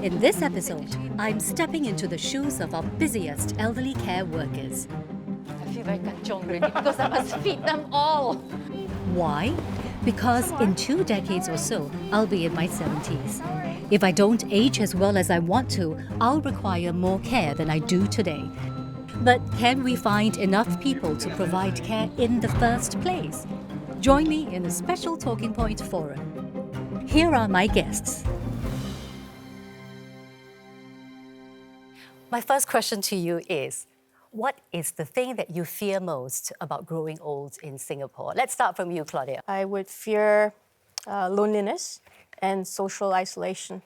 In this episode, I'm stepping into the shoes of our busiest elderly care workers. I feel very kanchong already because I must feed them all. Why? Because in 2 decades or so, I'll be in my 70s. If I don't age as well as I want to, I'll require more care than I do today. But can we find enough people to provide care in the first place? Join me in a special Talking Point forum. Here are my guests. My first question to you is, what is the thing that you fear most about growing old in Singapore? Let's start from you, Claudia. I would fear loneliness and social isolation.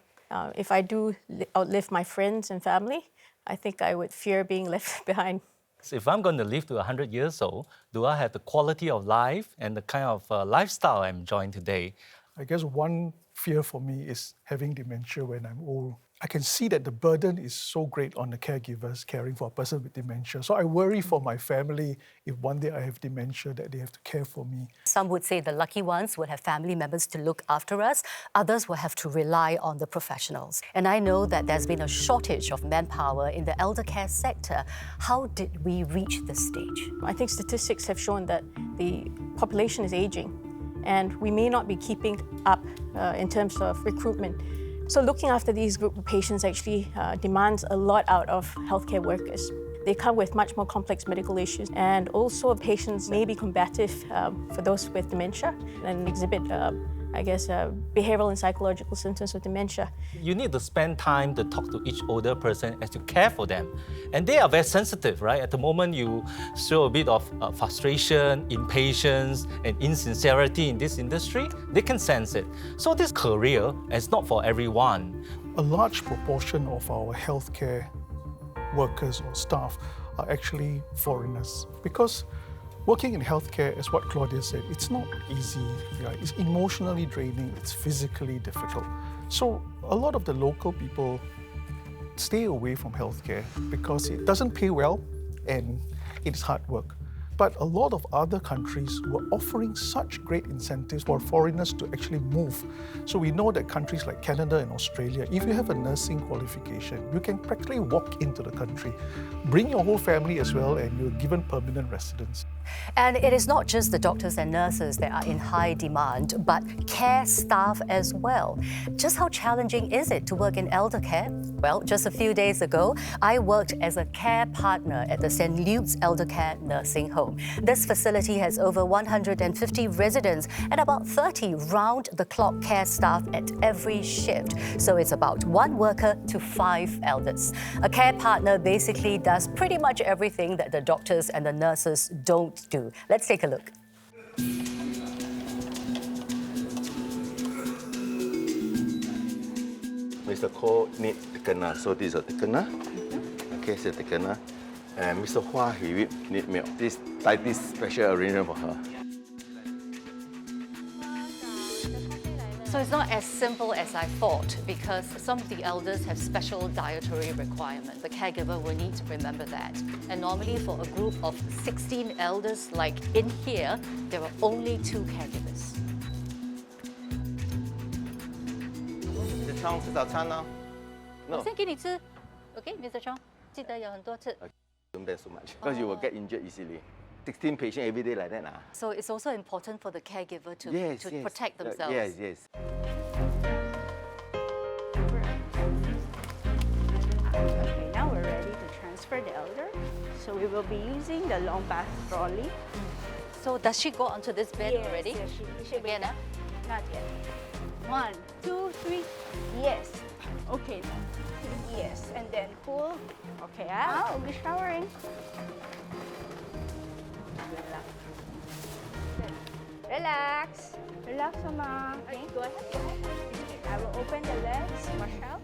If I do outlive my friends and family, I think I would fear being left behind. So if I'm going to live to 100 years old, do I have the quality of life and the kind of lifestyle I'm enjoying today? I guess one fear for me is having dementia when I'm old. I can see that the burden is so great on the caregivers caring for a person with dementia. So I worry for my family if one day I have dementia that they have to care for me. Some would say the lucky ones would have family members to look after us. Others will have to rely on the professionals. And I know that there's been a shortage of manpower in the eldercare sector. How did we reach this stage? I think statistics have shown that the population is aging and we may not be keeping up in terms of recruitment. So looking after these group of patients actually demands a lot out of healthcare workers. They come with much more complex medical issues, and also patients may be combative for those with dementia and exhibit, behavioral and psychological symptoms of dementia. You need to spend time to talk to each older person as you care for them. And they are very sensitive, right? At the moment, you show a bit of frustration, impatience, and insincerity in this industry, they can sense it. So this career is not for everyone. A large proportion of our healthcare workers or staff are actually foreigners because working in healthcare, as what Claudia said, it's not easy. It's emotionally draining, it's physically difficult. So a lot of the local people stay away from healthcare because it doesn't pay well and it's hard work. But a lot of other countries were offering such great incentives for foreigners to actually move. So we know that countries like Canada and Australia, if you have a nursing qualification, you can practically walk into the country, bring your whole family as well, and you're given permanent residence. And it is not just the doctors and nurses that are in high demand, but care staff as well. Just how challenging is it to work in eldercare? Well, just a few days ago, I worked as a care partner at the St. Luke's Eldercare Nursing Home. This facility has over 150 residents and about 30 round-the-clock care staff at every shift. So it's about 1 worker to 5 elders. A care partner basically does pretty much everything that the doctors and the nurses don't do. Let's take a look. Mr. Ko need thickener, so this is a thickener. Okay, so thickener. And Mr. Hua, he need milk. This special arrangement for her. So it's not as simple as I thought because some of the elders have special dietary requirements. The caregiver will need to remember that. And normally for a group of 16 elders like in here, there are only 2 caregivers. 吃汤吃早餐呢 我 No, 先给你吃 Okay, Mr. Chong, 记得有很多次 don't bet so much because you will get injured easily. 16 patients every day like that. So it's also important for the caregiver to Yes. protect themselves. Yes. Okay, now we're ready to transfer the elder. So we will be using the long bath trolley. So does she go onto this bed already? Yes, she should be. Again, Not yet. 1, 2, 3. Yes. Okay. Yes, and then pull. Okay, I'll be showering. Relax. Relax, Mama. Okay, go ahead. I will open the legs. Wash out.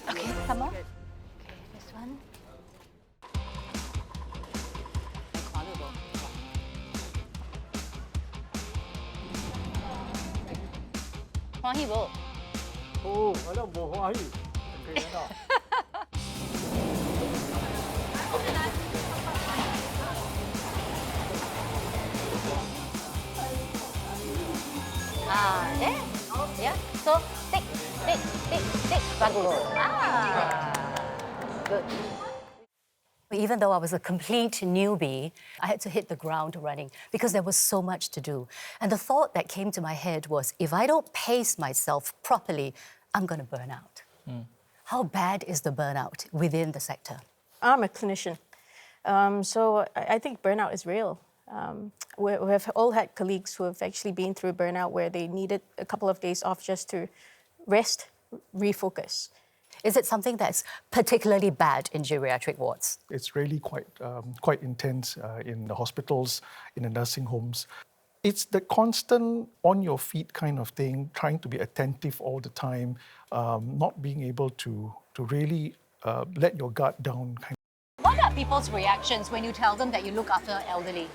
Okay, some more. Okay, this one. 欢喜不？哦，我都无欢喜，可以看到。There. Yeah. So take Bagus. Good. Even though I was a complete newbie, I had to hit the ground running because there was so much to do. And the thought that came to my head was, if I don't pace myself properly, I'm going to burn out. How bad is the burnout within the sector? I'm a clinician, so I think burnout is real. We have all had colleagues who have actually been through burnout where they needed a couple of days off just to rest, refocus. Is it something that's particularly bad in geriatric wards? It's really quite intense in the hospitals, in the nursing homes. It's the constant on your feet kind of thing, trying to be attentive all the time, not being able to really let your guard down. What are people's reactions when you tell them that you look after elderly?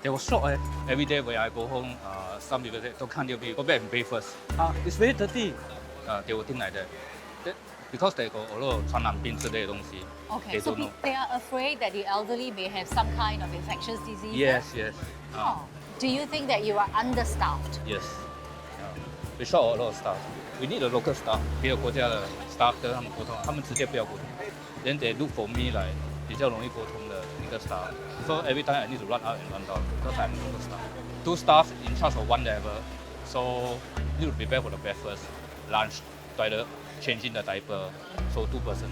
They were shocked. Every day when I go home, some people say, don't can't you go back and bathe first. It's very dirty. They will think like that. Because they got a lot of 传染病之类的东西. Okay, they so don't know. they are afraid that the elderly may have some kind of infectious disease? Yes. Oh. Do you think that you are understaffed? Yes. We short a lot of staff. We need a local staff. 别的国家的 staff 跟他们沟通，他们直接不要沟通。Then they look for me like 比较容易沟通的一个 staff. So every time I need to run out and run down because I'm a local staff. 2 staff in charge of 1 level. So need to prepare for the breakfast, lunch, toilet, changing the diaper. So 2 person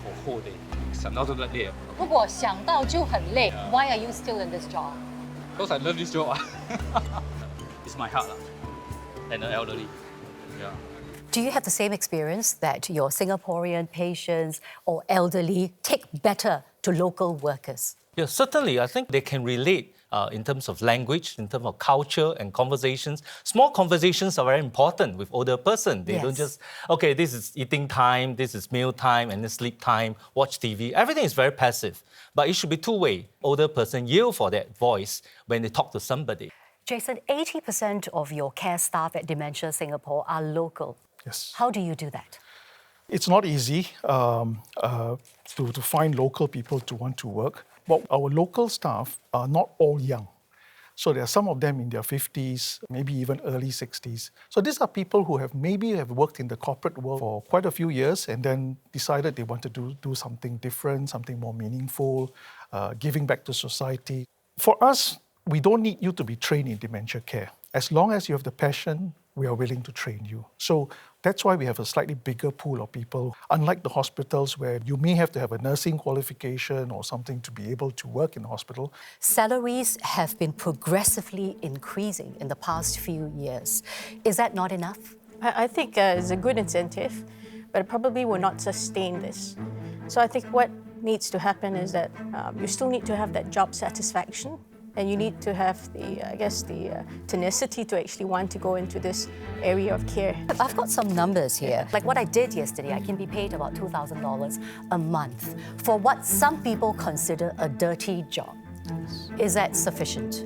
for whole day. 想到就累了。如果想到就很累, why are you still in this job? Because I love this job. It's my heart and the elderly. Yeah. Do you have the same experience that your Singaporean patients or elderly take better to local workers? Yeah, certainly. I think they can relate in terms of language, in terms of culture and conversations. Small conversations are very important with older person. They don't just, okay, this is eating time, this is meal time, and then sleep time, watch TV. Everything is very passive. But it should be two-way. Older person yield for that voice when they talk to somebody. Jason, 80% of your care staff at Dementia Singapore are local. Yes. How do you do that? It's not easy to find local people to want to work. But our local staff are not all young. So there are some of them in their 50s, maybe even early 60s. So these are people who have worked in the corporate world for quite a few years and then decided they want to do something different, something more meaningful, giving back to society. For us, we don't need you to be trained in dementia care. As long as you have the passion, we are willing to train you. So that's why we have a slightly bigger pool of people. Unlike the hospitals where you may have to have a nursing qualification or something to be able to work in the hospital. Salaries have been progressively increasing in the past few years. Is that not enough? I think it's a good incentive, but it probably will not sustain this. So I think what needs to happen is that you still need to have that job satisfaction. And you need to have the tenacity to actually want to go into this area of care. I've got some numbers here. Like what I did yesterday, I can be paid about $2,000 a month for what some people consider a dirty job. Is that sufficient?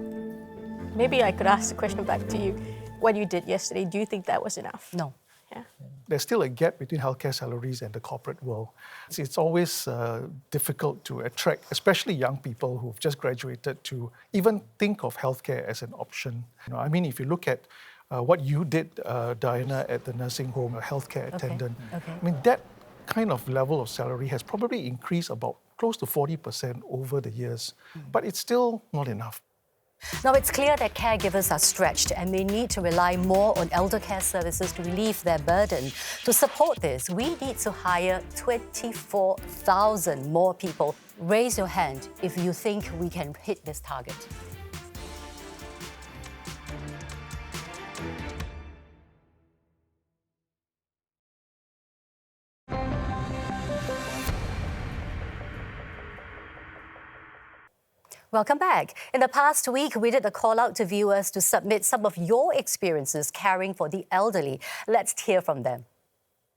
Maybe I could ask the question back to you. What you did yesterday, do you think that was enough? No. Yeah. There's still a gap between healthcare salaries and the corporate world. It's always difficult to attract, especially young people who've just graduated, to even think of healthcare as an option. I mean, if you look at what you did, Diana, at the nursing home, a healthcare attendant, I mean, that kind of level of salary has probably increased about close to 40% over the years, but it's still not enough. Now, it's clear that caregivers are stretched and may need to rely more on elder care services to relieve their burden. To support this, we need to hire 24,000 more people. Raise your hand if you think we can hit this target. Welcome back. In the past week, we did a call out to viewers to submit some of your experiences caring for the elderly. Let's hear from them.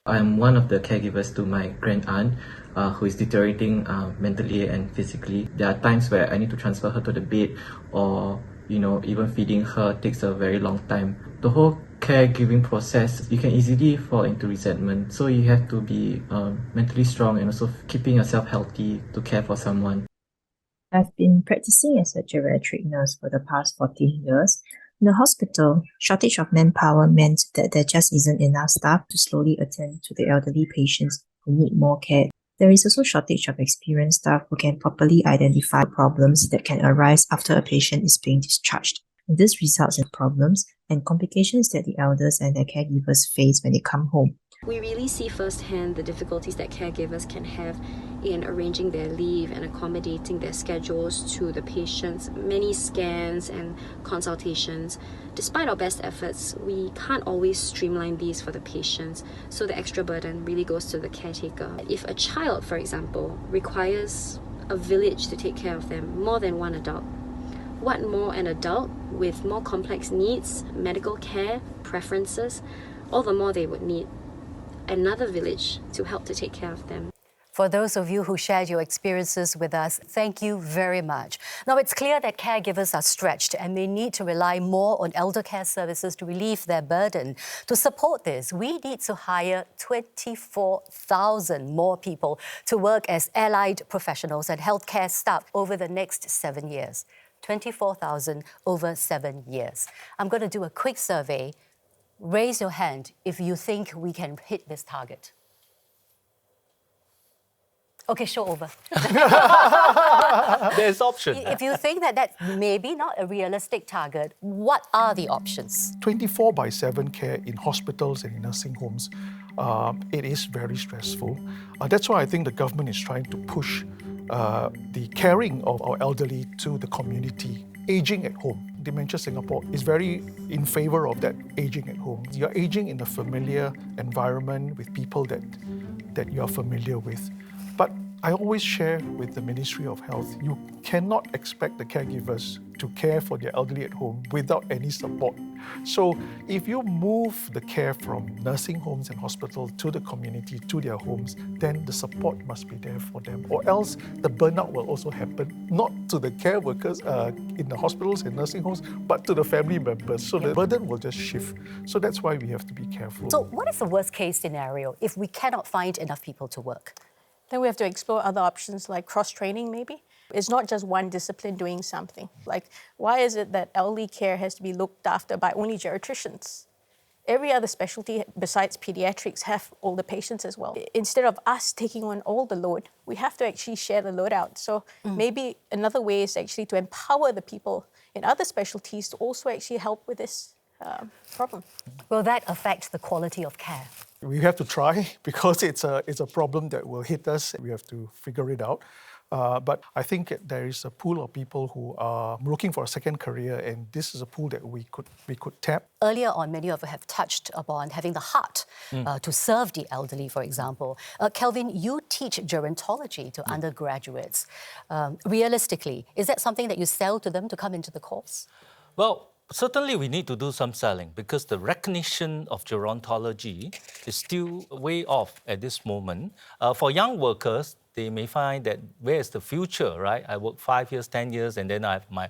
I'm one of the caregivers to my grand-aunt who is deteriorating mentally and physically. There are times where I need to transfer her to the bed or, even feeding her takes a very long time. The whole caregiving process, you can easily fall into resentment. So you have to be mentally strong and also keeping yourself healthy to care for someone. I've been practicing as a geriatric nurse for the past 14 years. In the hospital, shortage of manpower meant that there just isn't enough staff to slowly attend to the elderly patients who need more care. There is also shortage of experienced staff who can properly identify problems that can arise after a patient is being discharged. This results in problems and complications that the elders and their caregivers face when they come home. We really see firsthand the difficulties that caregivers can have in arranging their leave and accommodating their schedules to the patients, many scans and consultations. Despite our best efforts, we can't always streamline these for the patients, so the extra burden really goes to the caretaker. If a child, for example, requires a village to take care of them, more than one adult, what more an adult with more complex needs, medical care, preferences, all the more they would need another village to help to take care of them. For those of you who shared your experiences with us, thank you very much. Now, it's clear that caregivers are stretched and may need to rely more on elder care services to relieve their burden. To support this, we need to hire 24,000 more people to work as allied professionals and healthcare staff over the next 7 years. 24,000 over 7 years. I'm going to do a quick survey. Raise your hand if you think we can hit this target. Okay, show over. There's option. If you think that that's maybe not a realistic target, what are the options? 24/7 care in hospitals and in nursing homes, it is very stressful. That's why I think the government is trying to push the caring of our elderly to the community, aging at home. Dementia Singapore is very in favor of that aging at home. You're aging in a familiar environment with people that you're familiar with. But I always share with the Ministry of Health, you cannot expect the caregivers to care for their elderly at home without any support. So if you move the care from nursing homes and hospitals to the community, to their homes, then the support must be there for them. Or else the burnout will also happen, not to the care workers in the hospitals and nursing homes, but to the family members. So the burden will just shift. So that's why we have to be careful. So what is the worst case scenario if we cannot find enough people to work? Then we have to explore other options like cross-training maybe. It's not just one discipline doing something. Like, why is it that elderly care has to be looked after by only geriatricians? Every other specialty besides pediatrics have older patients as well. Instead of us taking on all the load, we have to actually share the load out. So maybe another way is actually to empower the people in other specialties to also actually help with this problem. Will that affect the quality of care? We have to try because it's a problem that will hit us. We have to figure it out. But I think there is a pool of people who are looking for a second career, and this is a pool that we could tap. Earlier on, many of you have touched upon having the heart to serve the elderly, for example. Kelvin, you teach gerontology to undergraduates. Realistically, is that something that you sell to them to come into the course? Well, certainly we need to do some selling because the recognition of gerontology is still way off at this moment. For young workers, they may find that where is the future, right? I work 5 years, 10 years, and then I have my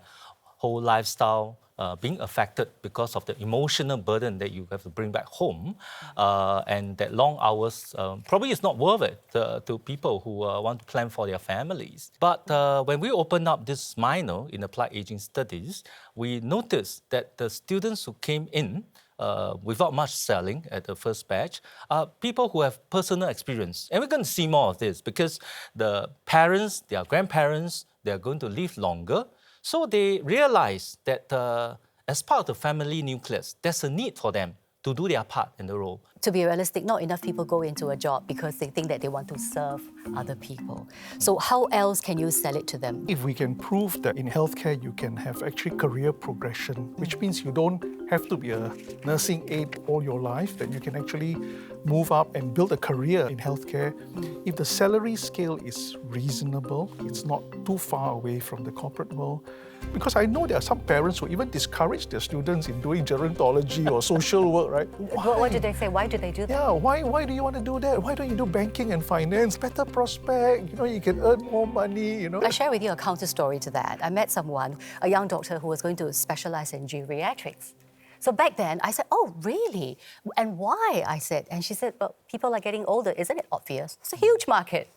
whole lifestyle being affected because of the emotional burden that you have to bring back home. And that long hours probably is not worth it to people who want to plan for their families. But when we opened up this minor in applied aging studies, we noticed that the students who came in without much selling at the first batch, people who have personal experience. And we're going to see more of this because the parents, their grandparents, they're going to live longer. So they realize that as part of the family nucleus, there's a need for them to do their part in the role. To be realistic, not enough people go into a job because they think that they want to serve other people. So how else can you sell it to them? If we can prove that in healthcare you can have actually career progression, which means you don't have to be a nursing aide all your life, that you can actually move up and build a career in healthcare. If the salary scale is reasonable, it's not too far away from the corporate world. Because I know there are some parents who even discourage their students in doing gerontology or social work, right? What do they say? Why do they do that? Yeah, why do you want to do that? Why don't you do banking and finance? Better prospect, you can earn more money, I share with you a counter story to that. I met someone, a young doctor who was going to specialize in geriatrics. So back then, I said, oh, really? And why? I said, and she said, well, people are getting older. Isn't it obvious? It's a huge market.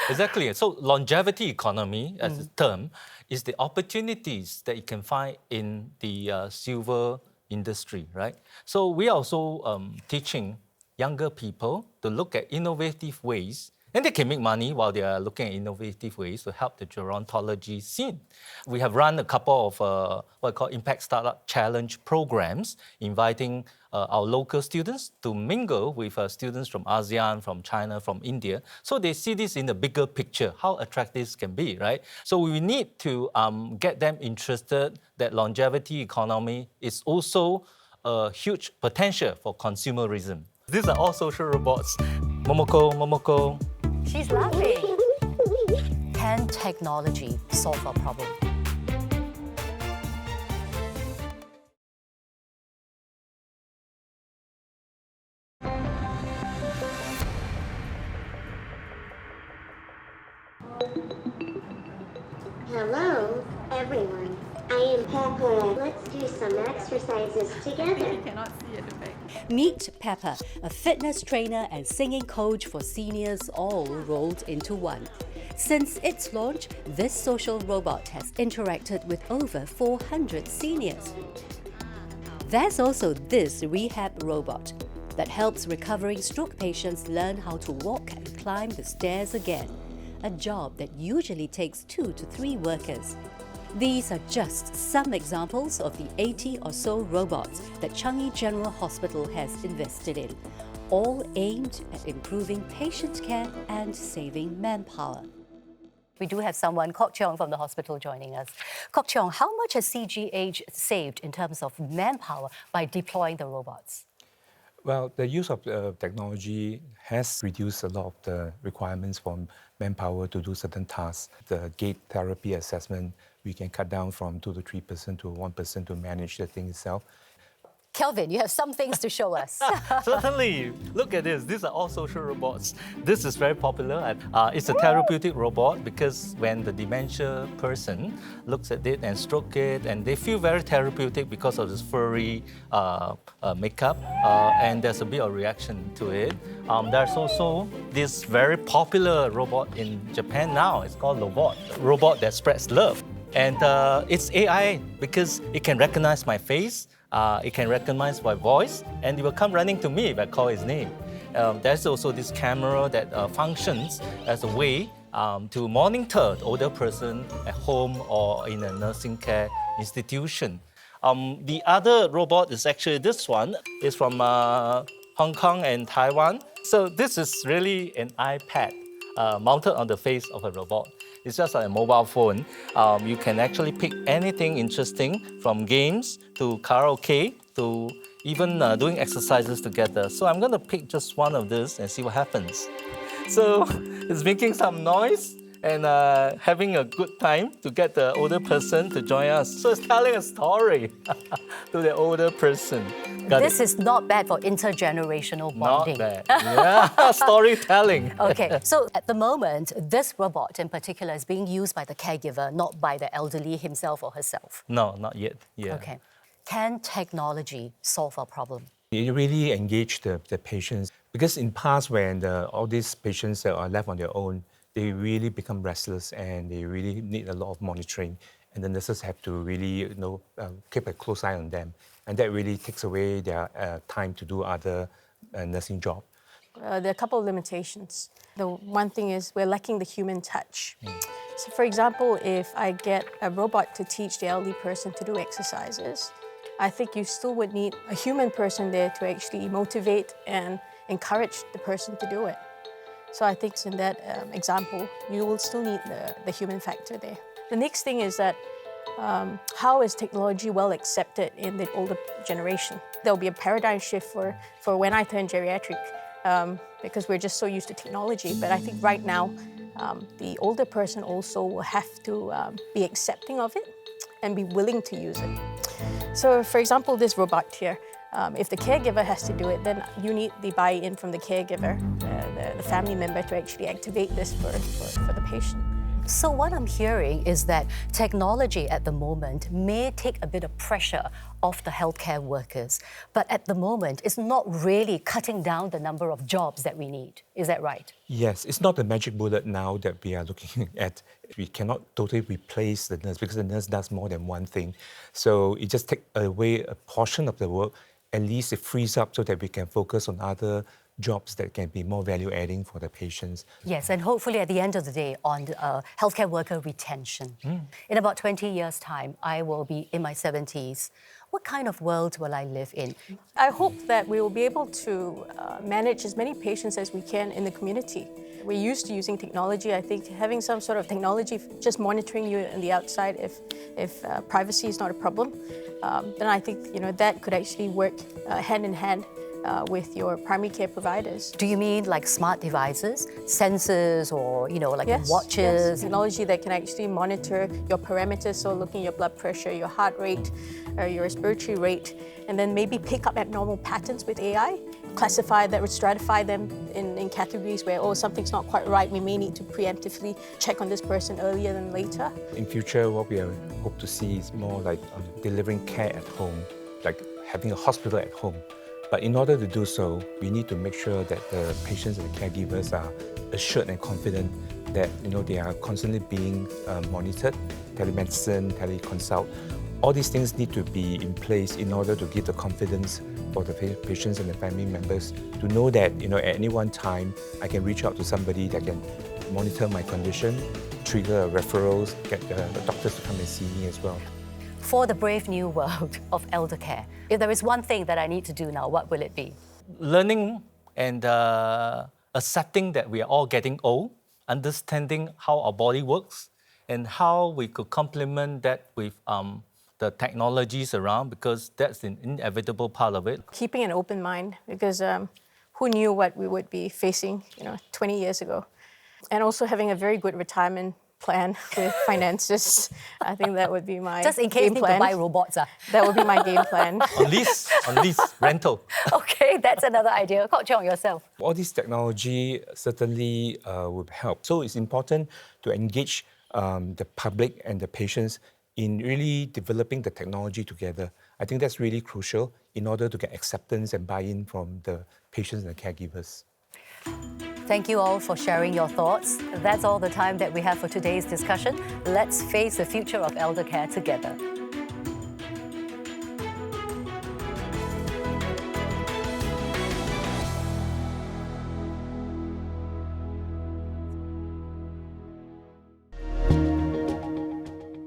Exactly. So longevity economy, as a term, is the opportunities that you can find in the silver industry, right? So we are also teaching younger people to look at innovative ways, and they can make money while they are looking at innovative ways to help the gerontology scene. We have run a couple of what I call Impact Startup Challenge programs, inviting our local students to mingle with students from ASEAN, from China, from India, so they see this in the bigger picture, how attractive this can be, right? So we need to get them interested that longevity economy is also a huge potential for consumerism. These are all social robots. Momoko, Momoko. She's laughing. Can technology solve our problem? Hello, everyone. I am Pepper. Let's do some exercises together. Meet Pepper, a fitness trainer and singing coach for seniors all rolled into one. Since its launch, this social robot has interacted with over 400 seniors. There's also this rehab robot that helps recovering stroke patients learn how to walk and climb the stairs again, a job that usually takes 2 to 3 workers. These are just some examples of the 80 or so robots that Changi General Hospital has invested in, all aimed at improving patient care and saving manpower. We do have someone, Kok Cheong from the hospital, joining us. Kok Cheong, how much has CGH saved in terms of manpower by deploying the robots? Well, the use of technology has reduced a lot of the requirements for manpower to do certain tasks. The gait therapy assessment, we can cut down from 2 to 3% to 1% to manage the thing itself. Kelvin, you have some things to show us. Certainly. Look at this. These are all social robots. This is very popular. It's a therapeutic robot because when the dementia person looks at it and stroke it, and they feel very therapeutic because of this furry makeup, and there's a bit of reaction to it. There's also this very popular robot in Japan now. It's called robot that spreads love. And it's AI because it can recognize my face, it can recognize my voice, and it will come running to me if I call his name. There's also this camera that functions as a way to monitor the older person at home or in a nursing care institution. The other robot is actually this one. It's from Hong Kong and Taiwan. So this is really an iPad mounted on the face of a robot. It's just like a mobile phone. You can actually pick anything interesting, from games to karaoke to even doing exercises together. So I'm going to pick just one of this and see what happens. So it's making some noise and having a good time to get the older person to join us. So it's telling a story to the older person. This is not bad for intergenerational bonding. Not bad. Yeah, storytelling. Okay, so at the moment, this robot in particular is being used by the caregiver, not by the elderly himself or herself. No, not yet. Yeah. Okay. Can technology solve our problem? It really engage the patients, because in past when all these patients are left on their own, they really become restless and they really need a lot of monitoring. And the nurses have to really keep a close eye on them. And that really takes away their time to do other nursing jobs. There are a couple of limitations. The one thing is we're lacking the human touch. So for example, if I get a robot to teach the elderly person to do exercises, I think you still would need a human person there to actually motivate and encourage the person to do it. So I think in that example, you will still need the human factor there. The next thing is that how is technology well accepted in the older generation? There'll be a paradigm shift for when I turn geriatric because we're just so used to technology. But I think right now, the older person also will have to be accepting of it and be willing to use it. So for example, this robot here, if the caregiver has to do it, then you need the buy-in from the caregiver, the family member, to actually activate this for the patient. So what I'm hearing is that technology at the moment may take a bit of pressure off the healthcare workers, but at the moment it's not really cutting down the number of jobs that we need. Is that right? Yes, it's not a magic bullet now that we are looking at. We cannot totally replace the nurse because the nurse does more than one thing. So it just takes away a portion of the work. At least it frees up so that we can focus on other jobs that can be more value-adding for the patients. Yes, and hopefully at the end of the day on healthcare worker retention. In about 20 years' time, I will be in my 70s. What kind of world will I live in? I hope that we will be able to manage as many patients as we can in the community. We're used to using technology. I think having some sort of technology just monitoring you on the outside if privacy is not a problem, then I think that could actually work hand in hand with your primary care providers. Do you mean like smart devices, sensors, or like Yes, watches? yes. Technology that can actually monitor your parameters, so looking at your blood pressure, your heart rate, your respiratory rate, and then maybe pick up abnormal patterns with AI, classify that, or stratify them in categories where, something's not quite right, we may need to preemptively check on this person earlier than later. In future, what we hope to see is more like delivering care at home, like having a hospital at home. But in order to do so, we need to make sure that the patients and the caregivers are assured and confident that they are constantly being monitored, telemedicine, teleconsult. All these things need to be in place in order to give the confidence for the patients and the family members to know that at any one time I can reach out to somebody that can monitor my condition, trigger referrals, get the doctors to come and see me as well. For the brave new world of eldercare, if there is one thing that I need to do now, what will it be? Learning and accepting that we are all getting old, understanding how our body works, and how we could complement that with the technologies around, because that's an inevitable part of it. Keeping an open mind, because who knew what we would be facing 20 years ago. And also having a very good retirement plan with finances. I think that would be my Just in case game you need plan. to buy robots. That would be my game plan. On lease, rental. Okay, that's another idea. Kok Cheong, yourself. All this technology certainly would help. So it's important to engage the public and the patients in really developing the technology together. I think that's really crucial in order to get acceptance and buy-in from the patients and the caregivers. Thank you all for sharing your thoughts. That's all the time that we have for today's discussion. Let's face the future of eldercare together.